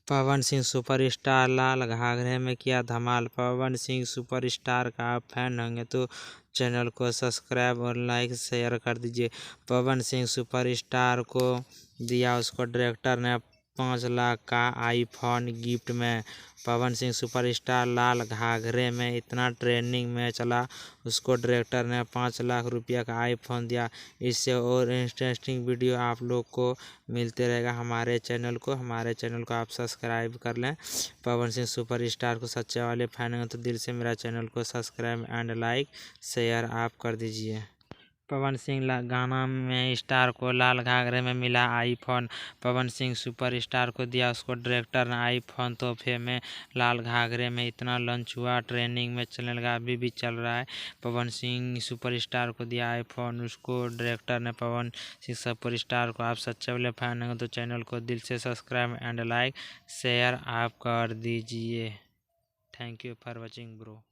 Pawan Singh superstar लाल घाघरे में किया धमाल। Pawan Singh superstar का आप फैन होंगे तो चैनल को सब्सक्राइब और लाइक शेयर कर दीजिए। पवन सिंह सुपरस्टार को दिया उसको डायरेक्टर ने 5 लाख का आईफोन गिफ्ट में। पवन सिंह सुपरस्टार लाल घाघरे में इतना ट्रेंडिंग में चला, उसको डायरेक्टर ने 5 लाख रुपया का आईफोन दिया। इससे और इंटरेस्टिंग वीडियो आप लोग को मिलते रहेगा। हमारे चैनल को आप सब्सक्राइब कर लें। पवन सिंह सुपरस्टार को सच्चे वाले फैन हैं तो दिल से मेरा चैनल को सब्सक्राइब एंड लाइक शेयर आप कर दीजिए। पवन सिंह गाना में स्टार को लाल घाघरे में मिला आईफोन। पवन सिंह सुपरस्टार को दिया उसको डायरेक्टर ने आईफोन तोहफे में। लाल घाघरे में इतना लॉन्च हुआ, ट्रेंडिंग में चलने लगा, अभी भी चल रहा है। पवन सिंह सुपरस्टार को दिया आईफोन, उसको डायरेक्टर ने। पवन सिंह सुपरस्टार को आप सच्चे वाले फैन हैं तो चैनल को दिल से सब्सक्राइब एंड लाइक शेयर आप कर दीजिए। Thank you for watching bro.